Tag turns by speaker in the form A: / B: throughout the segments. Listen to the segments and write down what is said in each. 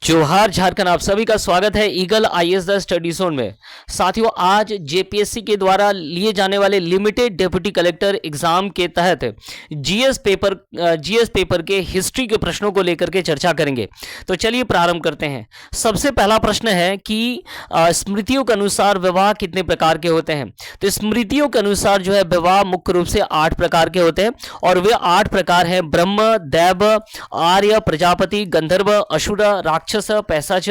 A: जोहार झारखंड, आप सभी का स्वागत है eagle IAS the study zone में। साथियों, आज जेपीएससी के द्वारा लिए जाने वाले लिमिटेड डिप्टी कलेक्टर एग्जाम के तहत जीएस पेपर के हिस्ट्री के प्रश्नों को लेकर के चर्चा करेंगे। तो चलिए प्रारंभ करते हैं। सबसे पहला प्रश्न है कि स्मृतियों के अनुसार विवाह कितने प्रकार के होते हैं। तो स्मृतियों के अनुसार जो है विवाह मुख्य रूप से 8 प्रकार के होते हैं और वे 8 प्रकार हैं: ब्रह्म, दैव, आर्य, प्रजापति, गंधर्व, असुर, राक्षस, पैशाच,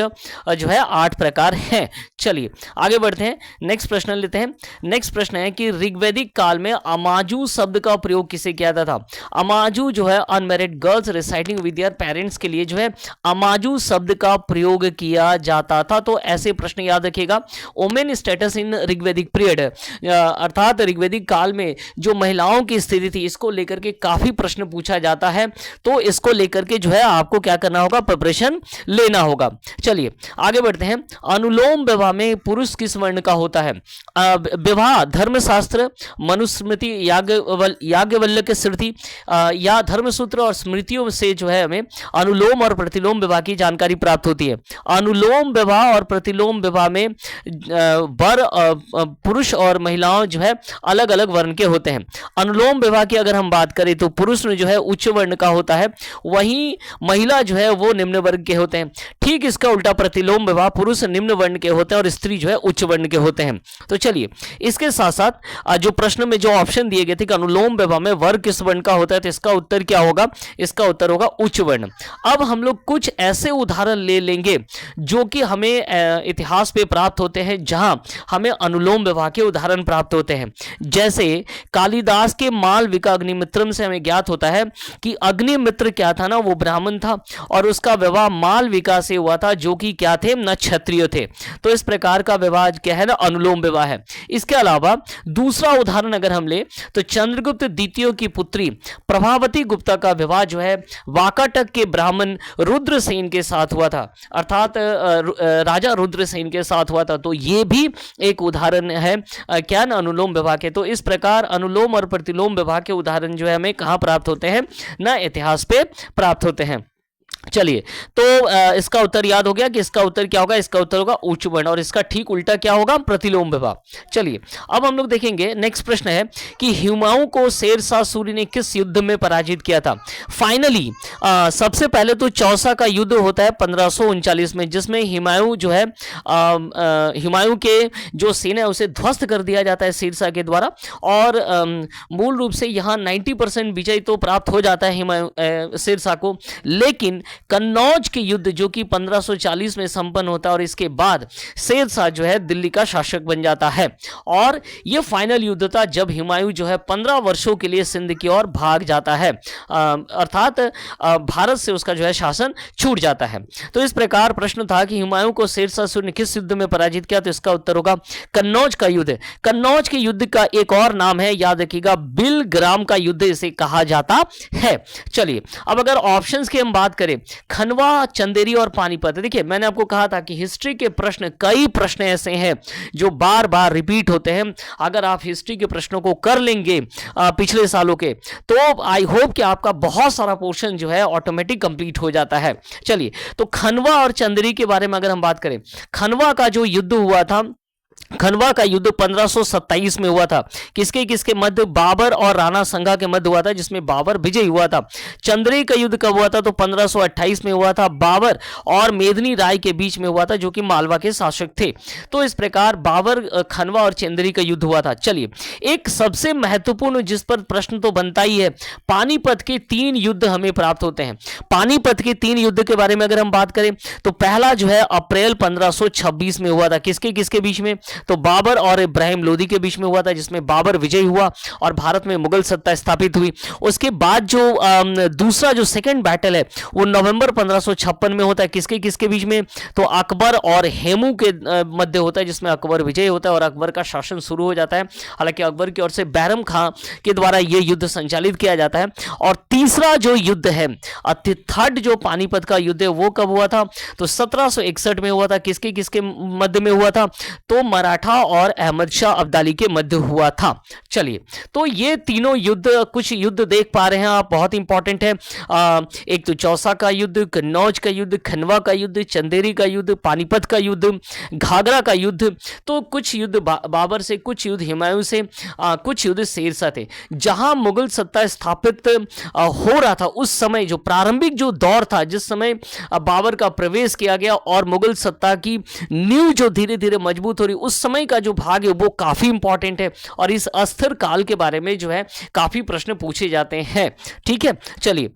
A: जो है 8 प्रकार हैं। चलिए आगे बढ़ते हैं, नेक्स्ट प्रश्न लेते हैं। नेक्स्ट प्रश्न है कि ऋग्वैदिक काल में अमाजू शब्द का प्रयोग किसे किया जाता था। अमाजू जो है unmarried girls residing with their parents के लिए जो है अमाजू शब्द का प्रयोग किया जाता था। तो ऐसे प्रश्न याद रखिएगा। वुमेन स्टेटस इन ऋग्वैदिक पीरियड, अर्थात ऋग्वैदिक काल में जो महिलाओं की स्थिति थी, इसको लेकर के काफी प्रश्न पूछा जाता है। तो इसको लेकर के जो है आपको क्या करना होगा, प्रिपरेशन लेना होगा। चलिए आगे बढ़ते हैं। अनुलोम विवाह में पुरुष किस वर्ण का होता है। विवाह धर्मशास्त्र, मनुस्मृति, याज्ञवल्क्य स्मृति या धर्मसूत्र और स्मृतियों से जो है हमें अनुलोम और प्रतिलोम विवाह की जानकारी प्राप्त होती है। अनुलोम विवाह और प्रतिलोम विवाह में वर पुरुष और महिलाओं जो है अलग अलग वर्ण के होते हैं। अनुलोम विवाह की अगर हम बात करें तो पुरुष जो है उच्च वर्ण का होता है, वहीं महिला जो है वो निम्न वर्ग के होते हैं। ठीक इसका उल्टा प्रतिलोम विवाह पुरुष निम्न वर्ण के होते हैं और स्त्री जो है उच्च वर्ण के होते हैं। तो चलिए इसके साथ साथ जो प्रश्न में जो ऑप्शन दिए गए थे कि अनुलोम विवाह में वर्ग किस वर्ण का होता है, तो इसका उत्तर क्या होगा, इसका उत्तर होगा उच्च वर्ण। अब हम लोग कुछ ऐसे उदाहरण ले लेंगे जो कि हमें इतिहास पे प्राप्त होते हैं, जहां हमें अनुलोम विवाह के उदाहरण प्राप्त होते हैं। जैसे कालिदास के मालविका अग्निमित्रम से हमें ज्ञात होता है कि अग्निमित्र क्या था ना, वो ब्राह्मण था और उसका विवाह मालविका से हुआ था, जो कि क्या थे न क्षत्रिय थे। तो इस प्रकार का विवाह क्या है ना, अनुलोम विवाह है। इसके अलावा दूसरा उदाहरण अगर हम ले तो चंद्रगुप्त द्वितीय की पुत्री प्रभावती गुप्ता का विवाह जो है वाकाटक के ब्राह्मण रुद्रसेन के साथ हुआ था, अर्थात राजा रुद्रसेन के साथ हुआ था। तो ये भी एक उदाहरण है क्या ना अनुलोम विवाह के। तो इस प्रकार अनुलोम और प्रतिलोम विवाह के उदाहरण जो है हमें कहां प्राप्त होते हैं ना, इतिहास पे प्राप्त होते हैं। चलिए तो इसका उत्तर याद हो गया कि इसका उत्तर क्या होगा, इसका उत्तर होगा उच्च वर्ण और इसका ठीक उल्टा क्या होगा, प्रतिलोम विवाह। चलिए अब हम लोग देखेंगे, नेक्स्ट प्रश्न है कि हुमायूं को शेरशाह सूरी ने किस युद्ध में पराजित किया था। फाइनली सबसे पहले तो चौसा का युद्ध होता है 1539 में, जिसमें हुमायूं जो है हुमायूं के जो सेना है उसे ध्वस्त कर दिया जाता है शेरशाह के द्वारा और मूल रूप से यहाँ 90% विजय तो प्राप्त हो जाता है शेरशाह को। लेकिन कन्नौज के युद्ध जो कि 1540 में संपन्न होता है और इसके बाद शेरशाह जो है दिल्ली का शासक बन जाता है और यह फाइनल युद्ध था जब हुमायूं जो है 15 वर्षों के लिए सिंध की ओर भाग जाता है, अर्थात भारत से उसका जो है शासन छूट जाता है। तो इस प्रकार प्रश्न था कि हुमायूं को शेरशाह सूरी ने किस युद्ध में पराजित किया, तो इसका उत्तर होगा कन्नौज का युद्ध। कन्नौज के युद्ध का एक और नाम है, याद रखिएगा, बिलग्राम का युद्ध इसे कहा जाता है। चलिए अब अगर ऑप्शंस की हम बात करें, खनवा, चंदेरी और पानीपत। देखिए मैंने आपको कहा था कि हिस्ट्री के प्रश्न, कई प्रश्न ऐसे हैं जो बार बार रिपीट होते हैं। अगर आप हिस्ट्री के प्रश्नों को कर लेंगे पिछले सालों के, तो आई होप कि आपका बहुत सारा पोर्शन जो है ऑटोमेटिक कंप्लीट हो जाता है। चलिए तो खनवा और चंदेरी के बारे में अगर हम बात करें, खनवा का जो युद्ध हुआ था, खनवा का युद्ध 1527 में हुआ था। किसके किसके मध्य, बाबर और राणा संगा के मध्य हुआ था, जिसमें बाबर विजयी हुआ था। चंदेरी का युद्ध कब हुआ था, तो 1528 में हुआ था, बाबर और मेदिनी राय के बीच में हुआ था, जो कि मालवा के शासक थे। तो इस प्रकार बाबर, खनवा और चंदेरी का युद्ध हुआ था। चलिए एक सबसे महत्वपूर्ण जिस पर प्रश्न तो बनता ही है, पानीपत के 3 युद्ध हमें प्राप्त होते हैं। पानीपत के 3 युद्ध के बारे में अगर हम बात करें तो पहला जो है अप्रैल 1526 में हुआ था। किसके किसके बीच में, तो बाबर और इब्राहिम लोदी के बीच में हुआ था, जिसमें बाबर विजयी हुआ और भारत में मुगल सत्ता स्थापित हुई। उसके बाद जो दूसरा जो सेकंड बैटल है वो नवंबर 1556 में होता है। किसके किसके बीच में, तो अकबर और हेमू के मध्य होता है, जिसमें अकबर विजयी होता है और अकबर का शासन शुरू हो जाता है। हालांकि अकबर की ओर से बैरम खां के द्वारा यह युद्ध संचालित किया जाता है। और तीसरा जो युद्ध है, थर्ड जो पानीपत का युद्ध है, वो कब हुआ था, तो 1761 में हुआ था। किसके किसके मध्य में हुआ था, तो मराठा और अहमद शाह अब्दाली के मध्य हुआ था। चलिए, तो ये तीनों युद्ध, कुछ युद्ध देख पा रहे हैं आप, बहुत इंपॉर्टेंट है। एक तो चौसा का युद्ध, कन्नौज का युद्ध, खनवा का युद्ध, चंदेरी का युद्ध, पानीपत का युद्ध, घाघरा का युद्ध। तो कुछ युद्ध बाबर से, कुछ युद्ध हुमायूं से, कुछ युद्ध शेरशाह थे। जहां मुगल सत्ता स्थापित हो रहा था उस समय, जो प्रारंभिक जो दौर था, जिस समय बाबर का प्रवेश किया गया और मुगल सत्ता की नींव जो धीरे धीरे मजबूत हो रही, उस समय का जो भाग है वो काफी इंपॉर्टेंट है और इस अस्थिर काल के बारे में जो है काफी प्रश्न पूछे जाते हैं। ठीक है, चलिए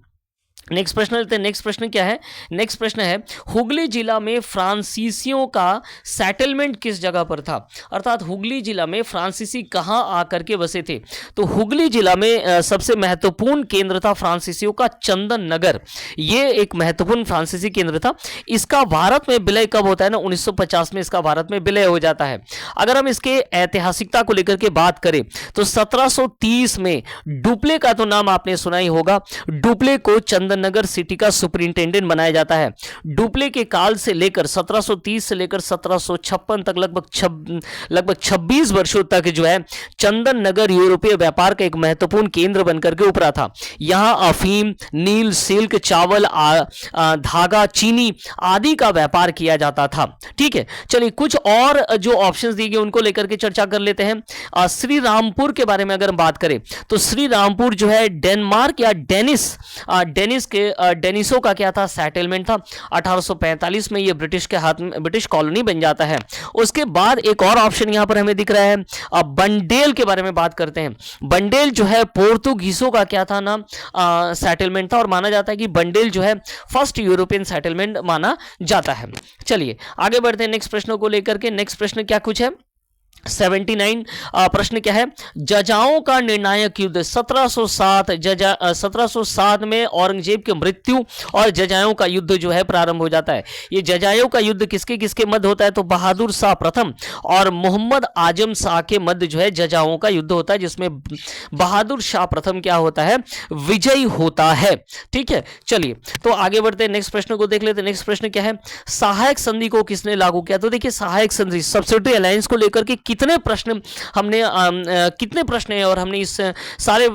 A: नेक्स्ट प्रश्न लेते हैं। नेक्स्ट प्रश्न क्या है? नेक्स्ट प्रश्न है, हुगली जिला में फ्रांसीसियों का सेटलमेंट किस जगह पर था? अर्थात हुगली जिला में फ्रांसीसी कहां आकर के बसे थे? तो हुगली जिला में सबसे महत्वपूर्ण केंद्र था फ्रांसीसियों का चंदन नगर। ये एक महत्वपूर्ण फ्रांसीसी केंद्र था। इसका भारत में विलय कब होता है ना? 1950 में इसका भारत में विलय हो जाता है। अगर हम इसके ऐतिहासिकता को लेकर के बात करें तो 1730 में डुप्ले का तो नाम आपने सुना ही होगा। डुप्ले को चंदन नगर सिटी का सुपरिंटेंडेंट बनाया जाता है। डुप्ले के काल से लेकर 1730 से लेकर 1756 तक लगभग 26 वर्षों तक जो है चंदन नगर यूरोपीय व्यापार का एक महत्वपूर्ण केंद्र बनकर के उभरा था। यहां अफीम, नील, सिल्क, चावल, धागा, चीनी आदि का व्यापार किया जाता था। ठीक है, चलिए कुछ और जो ऑप्शंस दिए गए उनको लेकर के चर्चा कर लेते हैं। श्री रामपुर के बारे में अगर हम बात करें तो श्री रामपुर जो है डेनमार्क या डेनिसों का क्या था? सेटलमेंट था। 1845 में ये ब्रिटिश के हाथ में ब्रिटिश कॉलोनी बन जाता है। उसके बाद एक और ऑप्शन यहां पर हमें दिख रहा है। अब बंडेल के बारे में बात करते हैं। बंडेल जो है पोर्तुगीजों का क्या था ना? सेटलमेंट था और माना जाता है कि बंडेल जो है फर्स्ट यूरोपियन सेटलमेंट माना जाता है। चलिए आगे बढ़ते हैं नेक्स्ट प्रश्नों को लेकर के। नेक्स्ट प्रश्न क्या कुछ है? 79 प्रश्न क्या है? जजाओं का निर्णायक युद्ध 1707 में औरंगजेब की मृत्यु और जजायों का युद्ध जो है प्रारंभ हो जाता है। ये जजायों का युद्ध किसके किसके मध्य होता है? तो बहादुर शाह प्रथम और मोहम्मद आजम शाह के मध्य जो है जजाओं का युद्ध होता है, जिसमें बहादुर शाह प्रथम क्या होता है? विजयी होता है। ठीक है, चलिए तो आगे बढ़ते हैं, नेक्स्ट प्रश्न को देख लेते हैं। नेक्स्ट प्रश्न क्या है? सहायक संधि को किसने लागू किया? तो देखिए सहायक संधि, सब्सिडी अलायंस को लेकर के कितने प्रश्न है और हमने इस सारे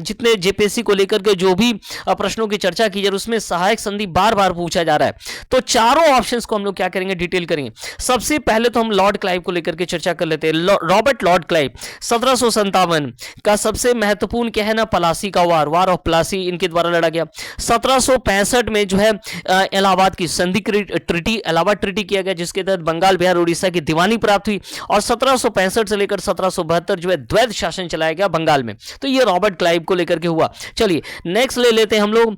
A: जितने जेपीएससी को लेकर के जो भी प्रश्नों की चर्चा की जा रही है उसमें सहायक संधि बार बार पूछा जा रहा है। तो चारों ऑप्शंस को हम लोग क्या करेंगे? डिटेल करेंगे। सबसे पहले तो हम लॉर्ड क्लाइव को लेकर के चर्चा कर लेते हैं। रॉबर्ट लॉर्ड क्लाइव 1757 का सबसे महत्वपूर्ण क्या है ना? पलासी का वार ऑफ प्लासी इनके द्वारा लड़ा गया। 1765 में जो है इलाहाबाद की संधि ट्रिटी, इलाहाबाद ट्रिटी किया गया, जिसके तहत बंगाल, बिहार, उड़ीसा की दीवानी प्राप्त हुई और 1765 से लेकर 1772 जो है द्वैध शासन चलाया गया बंगाल में। तो ये रॉबर्ट क्लाइव को लेकर के हुआ। चलिए नेक्स्ट ले लेते हैं हम लोग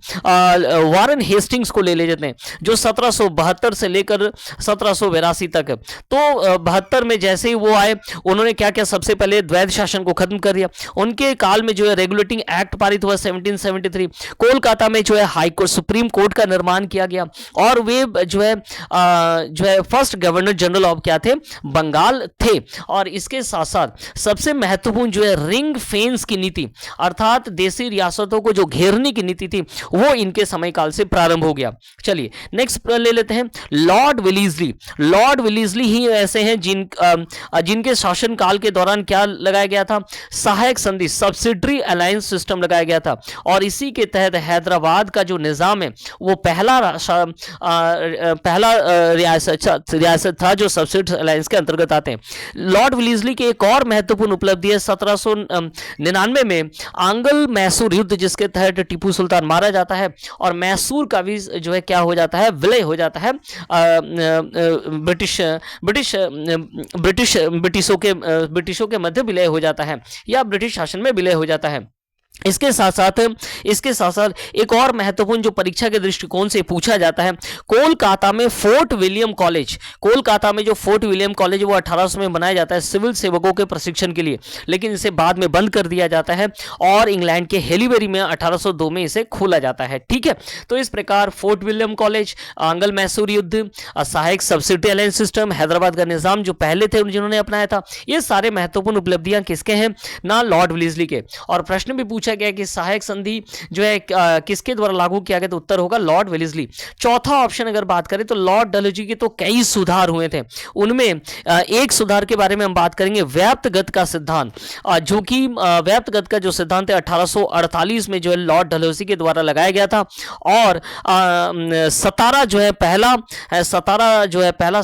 A: वारेन हेस्टिंग्स को ले लेते हैं, जो 1772 से लेकर 1782 तक। तो 72 में जैसे ही वो आए उन्होंने क्या किया? सबसे पहले द्वैध शासन को खत्म कर दिया। उनके काल में जो है रेगुलेटिंग एक्ट पारित हुआ 1773। कोलकाता में जो है हाई कोर्ट, सुप्रीम कोर्ट का निर्माण किया गया और वे जो है फर्स्ट गवर्नर जनरल ऑफ क्या थे? बंगाल थे। और इसके साथ साथ सबसे महत्वपूर्ण जो है रिंग फेंस की नीति, अर्थात देशी रियासतों को जो घेरने की नीति थी, वो इनके समय काल से प्रारंभ हो गया। चलिए नेक्स्ट ले लेते हैं लॉर्ड विलीजली। लॉर्ड विलीजली ही ऐसे हैं जिनके शासन काल के दौरान क्या लगाया गया था? सहायक संधि, सब्सिडरी अलायंस सिस्टम लगाया गया था और इसी के तहत हैदराबाद का जो निजाम है वो पहला रियासत था जो सब्सिडी अलायंस के अंतर्गत आते हैं। लॉर्ड विलीजली की एक और महत्वपूर्ण उपलब्धि है 1799 में आंग्ल मैसूर युद्ध, जिसके तहत टीपू सुल्तान मारा जाता है और मैसूर का भी जो है क्या हो जाता है? विलय हो जाता है ब्रिटिशों के मध्य विलय हो जाता है या ब्रिटिश शासन में विलय हो जाता है। इसके साथ साथ एक और महत्वपूर्ण जो परीक्षा के दृष्टिकोण से पूछा जाता है, कोलकाता में फोर्ट विलियम कॉलेज, कोलकाता में जो फोर्ट विलियम कॉलेज वो 1800 में बनाया जाता है सिविल सेवकों के प्रशिक्षण के लिए, लेकिन इसे बाद में बंद कर दिया जाता है और इंग्लैंड के हेलीबेरी में 1802 में इसे खोला जाता है। ठीक है, तो इस प्रकार फोर्ट विलियम कॉलेज, आंग्ल मैसूर युद्ध, सहायक सब्सिडी अलायंस सिस्टम, हैदराबाद का निजाम जो पहले थे जिन्होंने अपनाया था, ये सारे महत्वपूर्ण उपलब्धियां किसके हैं ना? लॉर्ड विलीजली के। और प्रश्न भी पूछा गया कि सहायक संधि जो है किसके द्वारा लागू किया गया, तो उत्तर होगा लॉर्ड वेलेस्ली। चौथा ऑप्शन अगर बात करें तो लॉर्ड डलहौजी के तो कई सुधार हुए थे, उनमें एक सुधार के बारे में हम बात करेंगे, व्याप्त गति का सिद्धांत, जो कि व्याप्त गति का जो सिद्धांत है 1848 में जो है लॉर्ड डलहौजी के द्वारा लगाया गया था। और सतारा जो है पहला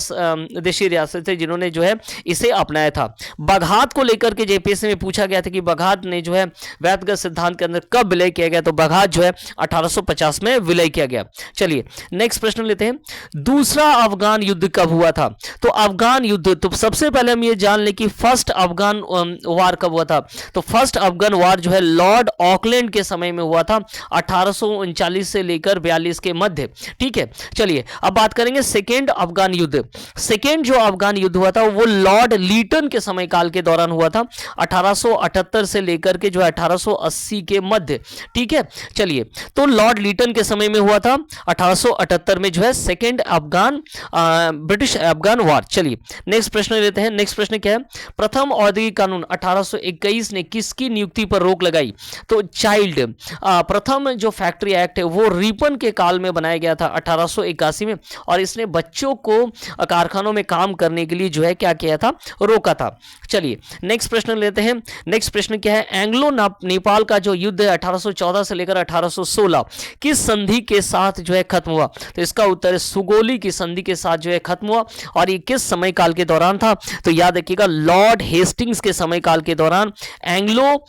A: देशी रियासत है जिन्होंने जो है इसे अपनाया था। बघात को लेकर के जेपीएससी में पूछा गया था कि बघात ने जो है व्याप्त गति सिद्धांत के अंदर कब विलय किया गया, तो बघात जो है 1850 में विलय किया गया। चलिए नेक्स्ट प्रश्न लेते हैं, दूसरा अफगान युद्ध कब हुआ था? तो अफगान युद्ध, तो सबसे पहले हम ये जान लें कि फर्स्ट अफगान वार कब हुआ था। तो फर्स्ट अफगान वार जो है लॉर्ड ऑकलैंड के समय में हुआ था, 1839 से लेकर 42 के मध्य। ठीक है, चलिए अब बात करेंगे सेकेंड अफगान युद्ध। सेकेंड जो अफगान युद्ध हुआ था वो लॉर्ड लीटन के समय काल के दौरान हुआ था, 1878 से लेकर के जो है 1880 के मध्य। ठीक है, चलिए तो लॉर्ड लीटन के समय में हुआ था 1878 में जो है सेकेंड अफगान ब्रिटिश अफगान वार। चलिए नेक्स्ट प्रश्न लेते हैं। नेक्स्ट प्रश्न क्या है, प्रथम औद्योगिक कानून 1821 ने किसकी नियुक्ति पर रोक लगाई? तो चाइल्ड, प्रथम जो फैक्ट्री एक्ट है वो रिपन के काल में बनाया गया था 1881 में, और इसने बच्चों को कारखानों में काम करने के लिए जो है क्या किया था, रोका था। चलिए नेक्स्ट प्रश्न लेते हैं। नेक्स्ट प्रश्न क्या है, एंग्लो नेपाल का जो युद्ध है 1814 से लेकर 1816 किस संधि के साथ जो है खत्म हुआ? तो इसका उत्तर है सुगोली की संधि के साथ जो है खत्म हुआ। और ये किस समय काल के दौरान था? तो याद रखिएगा लॉर्ड हेस्टिंग्स के समय काल के दौरान एंग्लो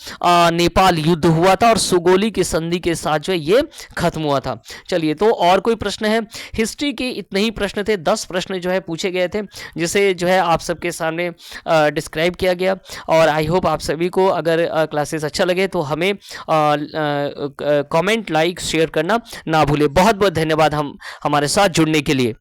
A: नेपाल युद्ध हुआ था और सुगोली की संधि के साथ जो है ये खत्म हुआ था। चलिए तो और कोई प्रश्न है? हिस्ट्री के इतने ही प्रश्न थे, 10 प्रश्न जो है पूछे गए थे, जिसे जो है आप सबके सामने डिस्क्राइब किया गया। और आई होप आप सभी को अगर क्लासेस अच्छा लगे तो हमें कमेंट, लाइक, शेयर करना ना भूले। बहुत बहुत धन्यवाद हमारे साथ जुड़ने के लिए।